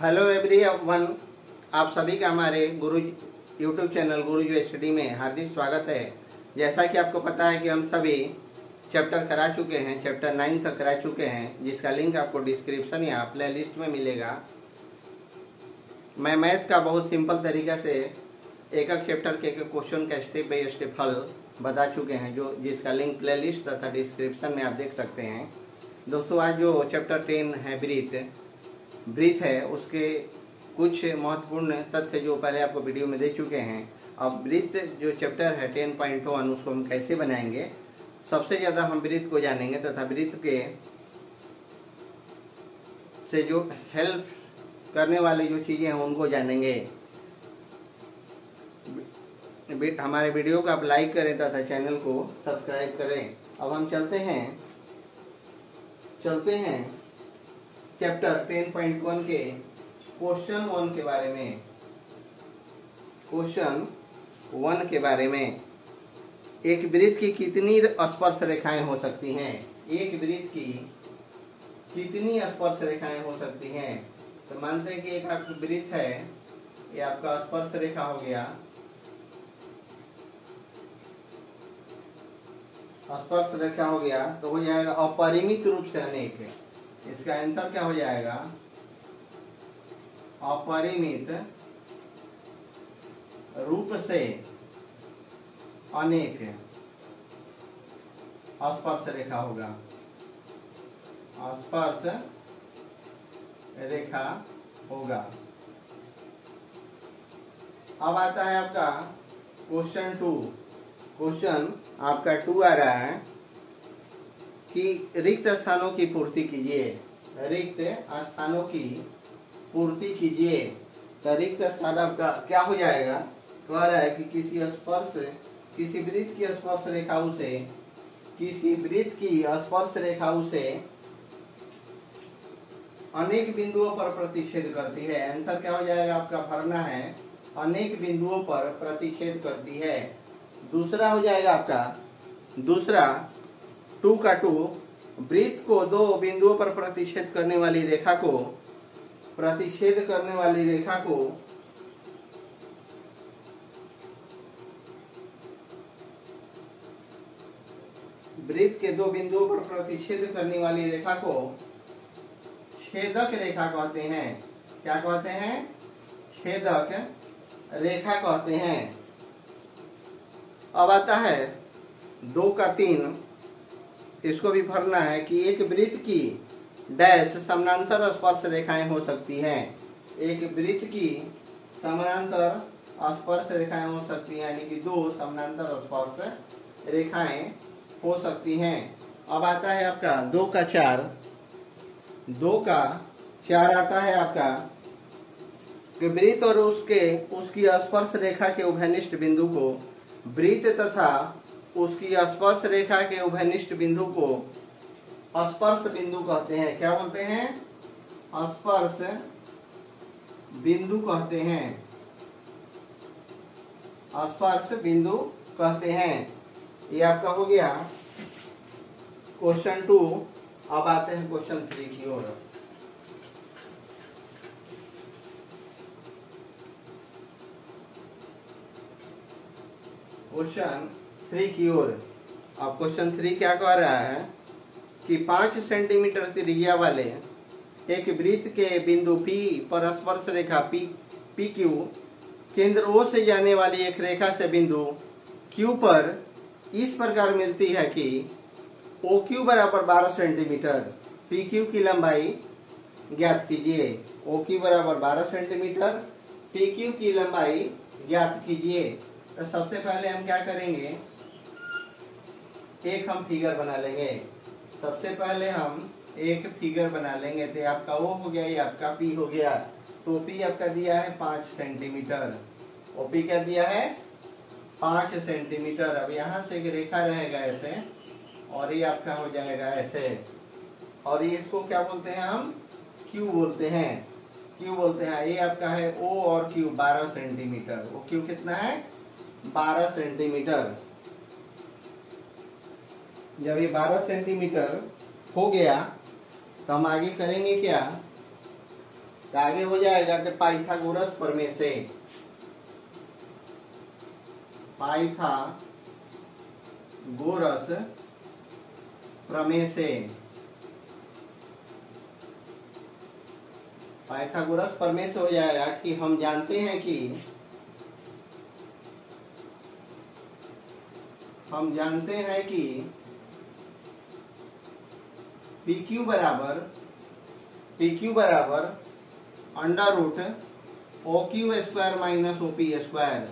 Hello everyone, आप सभी का हमारे गुरु यूट्यूब चैनल गुरुजी स्टडी में हार्दिक स्वागत है। जैसा कि आपको पता है कि हम सभी चैप्टर करा चुके हैं, चैप्टर 9 तक करा चुके हैं, जिसका लिंक आपको डिस्क्रिप्शन या प्ले लिस्ट में मिलेगा। मैं मैथ का बहुत सिंपल तरीका से एक एक चैप्टर के क्वेश्चन का स्टेप बाय स्टेप हल बता चुके हैं, जिसका लिंक प्ले लिस्ट तथा डिस्क्रिप्शन में आप देख सकते हैं। दोस्तों, आज जो चैप्टर 10 है ब्रीथ है, उसके कुछ महत्वपूर्ण तथ्य जो पहले आपको वीडियो में दे चुके हैं। अब ब्रीथ जो चैप्टर है 10.1 उसको हम कैसे बनाएंगे, सबसे ज्यादा हम ब्रीथ को जानेंगे तथा ब्रीथ के से जो हेल्प करने वाली जो चीजें हैं उनको जानेंगे। हमारे वीडियो को आप लाइक करें तथा चैनल को सब्सक्राइब करें। अब हम चलते हैं चैप्टर 10.1 के क्वेश्चन 1 के बारे में। क्वेश्चन 1 के बारे में, एक वृत्त की कितनी स्पर्श रेखाएं हो सकती हैं? एक वृत्त की कितनी स्पर्श रेखाएं हो सकती हैं? तो मानते हैं कि एक आपका वृत्त है, ये आपका स्पर्श रेखा हो गया। स्पर्श रेखा हो गया तो हो जाएगा अपरिमित रूप से अनेक। इसका आंसर क्या हो जाएगा? अपरिमित रूप से अनेक स्पर्श रेखा होगा। स्पर्श रेखा होगा। अब आता है आपका क्वेश्चन 2। क्वेश्चन आपका 2 आ रहा है कि रिक्त स्थानों की पूर्ति कीजिए। रिक्त स्थानों की पूर्ति कीजिए। तो रिक्त स्थान आपका क्या हो जाएगा? कह रहा है कि किसी वृत्त की स्पर्श रेखाओं से अनेक बिंदुओं पर प्रतिच्छेद करती है। आंसर क्या हो जाएगा आपका? भरना है, अनेक बिंदुओं पर प्रतिच्छेद करती है। दूसरा हो जाएगा आपका, दूसरा 2 का 2, वृत्त को 2 बिंदुओं पर प्रतिच्छेद करने वाली रेखा को वृत्त के 2 बिंदुओं पर प्रतिच्छेद करने वाली रेखा को छेदक रेखा कहते हैं। क्या कहते हैं? छेदक रेखा कहते हैं। अब आता है 2 का 3, इसको भी भरना है कि एक वृत्त की डैश समानांतर स्पर्श रेखाएं हो सकती हैं। एक वृत्त की समानांतर स्पर्श रेखाएं हो सकती हैं, यानी कि 2 समानांतर स्पर्श रेखाएं हो सकती हैं। अब आता है आपका 2 का 4। 2 का 4 आता है आपका कि वृत्त और उसकी स्पर्श रेखा के उभयनिष्ठ बिंदु को वृत्त तथा उसकी स्पर्श रेखा के उभयनिष्ठ बिंदु को स्पर्श बिंदु कहते हैं। क्या बोलते हैं? स्पर्श बिंदु कहते हैं। स्पर्श बिंदु कहते हैं। ये आपका हो गया क्वेश्चन 2। अब आते हैं क्वेश्चन 3 की ओर। क्वेश्चन 3 की ओर। अब क्वेश्चन 3 क्या कह रहा है कि 5 सेंटीमीटर त्रिज्या वाले एक वृत्त के बिंदु P पर स्पर्श रेखा PQ केंद्र O से जाने वाली एक रेखा से बिंदु Q पर इस प्रकार मिलती है कि OQ बराबर 12 सेंटीमीटर। PQ की लंबाई ज्ञात कीजिए। OQ बराबर 12 सेंटीमीटर, PQ की लंबाई ज्ञात कीजिए। तो सबसे पहले हम क्या करेंगे, एक हम फिगर बना लेंगे। सबसे पहले हम एक फिगर बना लेंगे। तो आपका O हो गया, ये आपका P हो गया। तो P आपका दिया है 5 सेंटीमीटर। OP क्या दिया है? 5 सेंटीमीटर। अब यहाँ से एक रेखा रहेगा ऐसे, और ये आपका हो जाएगा ऐसे, और ये इसको क्या बोलते हैं? हम Q बोलते हैं। Q बोलते हैं। ये आपका है O और Q 12 सेंटीमीटर। OQ कितना है? 12 सेंटीमीटर। जब ये 12 सेंटीमीटर हो गया तो हम आगे करेंगे क्या? तो आगे हो जाएगा कि पाइथागोरस प्रमेय से, पाइथागोरस प्रमेय से, पाइथागोरस प्रमेय से हो जाएगा कि हम जानते हैं कि PQ बराबर under root OQ square minus OP square,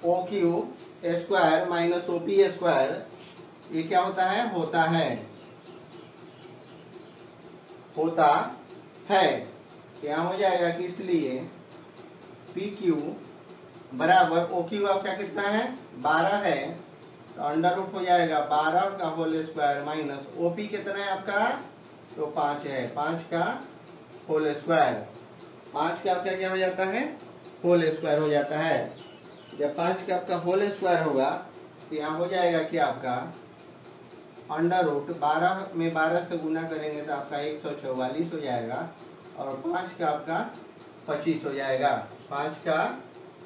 OQ square minus OP square, ये क्या होता है। क्या हो जाएगा कि इसलिए PQ बराबर OQ आपका कितना है 12 है, तो अंडर रूट हो जाएगा 12 का होल स्क्वायर माइनस OP कितना है आपका, तो 5 है, 5 का होल स्क्वायर, 5 का आपका क्या हो जाता है होल स्क्वायर हो जाता है। जब 5 का आपका होल स्क्वायर होगा तो यहाँ हो जाएगा कि आपका अंडर रूट 12 में 12 से गुना करेंगे तो आपका 144 हो जाएगा, और 5 का आपका 25 हो जाएगा, 5 का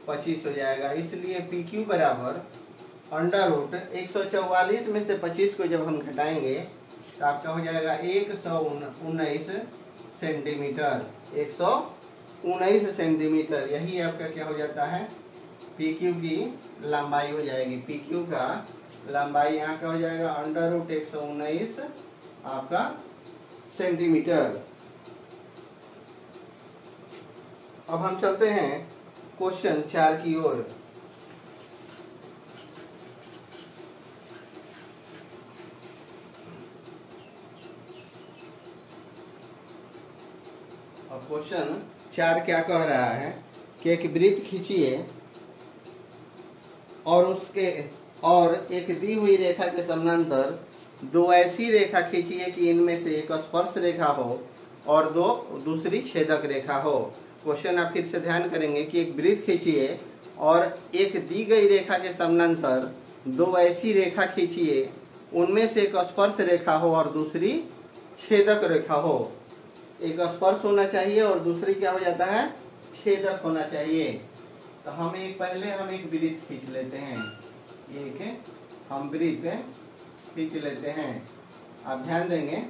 25 हो जाएगा। इसलिए PQ बराबर अंडर रूट 144 में से 25 को जब हम घटाएंगे तो आपका हो जाएगा 119 सेंटीमीटर, 119 सेंटीमीटर। यही आपका क्या हो जाता है PQ की लंबाई हो जाएगी। PQ का लंबाई यहाँ का हो जाएगा अंडर रूट 119 आपका सेंटीमीटर। अब हम चलते हैं क्वेश्चन 4 की ओर। अब क्वेश्चन 4 क्या कह रहा है कि एक वृत्त खींचिए और एक दी हुई रेखा के समानांतर दो ऐसी रेखा खींचिए कि इनमें से एक स्पर्श रेखा हो और दूसरी छेदक रेखा हो। क्वेश्चन आप फिर से ध्यान करेंगे कि एक वृत्त खींचिए और एक दी गई रेखा के समानांतर दो ऐसी रेखा खींचिए, उनमें से एक स्पर्श रेखा हो और दूसरी छेदक रेखा हो। एक स्पर्श होना चाहिए और दूसरी क्या हो जाता है छेदक होना चाहिए। तो पहले हम एक वृत्त खींच लेते हैं, हम वृत्त खींच लेते हैं। आप ध्यान देंगे,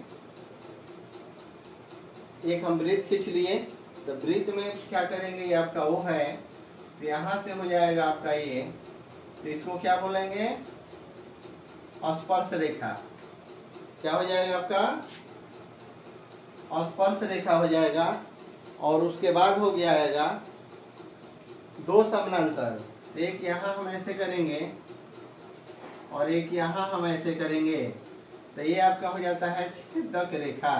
एक हम वृत्त खींच लिए, तो वृत्त में क्या करेंगे, ये आपका वो है, तो यहाँ से हो जाएगा आपका ये, तो इसको क्या बोलेंगे स्पर्श रेखा। क्या हो जाएगा आपका स्पर्श रेखा हो जाएगा। और उसके बाद हो जाएगा दो समानांतर, एक यहाँ हम ऐसे करेंगे और एक यहाँ हम ऐसे करेंगे, तो ये आपका हो जाता है छेदक रेखा।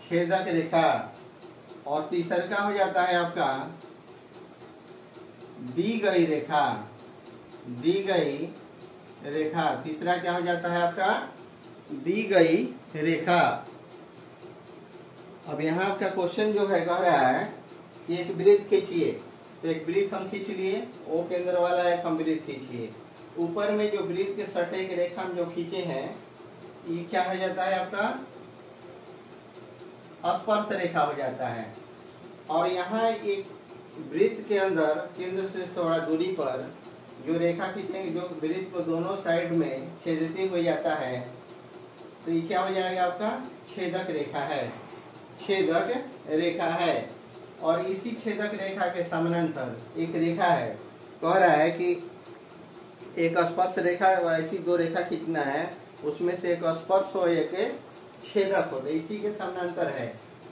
छेदक रेखा। और तीसरा का हो जाता है आपका दी गई रेखा। दी गई रेखा, तीसरा क्या हो जाता है आपका दी गई रेखा। अब यहाँ आपका क्वेश्चन जो है कह रहा है कि एक वृत्त खींचिए, तो एक वृत्त हम खींच लिए, ओ केंद्र वाला एक हम वृत्त खींचिए। ऊपर में जो वृत्त के सटे एक रेखा हम जो खींचे हैं, ये क्या हो जाता है आपका स्पर्श रेखा हो जाता है। और यहाँ एक वृत्त के अंदर केंद्र से थोड़ा दूरी पर जो रेखा खींचेंगे, जो वृत्त को दोनों साइड में छेदती हो जाता है, तो ये क्या हो जाएगा आपका छेदक रेखा है। छेदक रेखा है। और इसी छेदक रेखा के समानांतर एक रेखा है, कह रहा है कि एक स्पर्श रेखा ऐसी दो रेखा खींचना है, उसमें से एक स्पर्श हो एक छेदक हो, तो इसी के समानांतर है।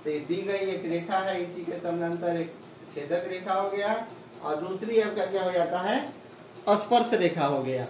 तो ये दी गई एक रेखा है, इसी के समानांतर एक छेदक रेखा हो गया, और दूसरी आपका क्या हो जाता है स्पर्श रेखा हो गया।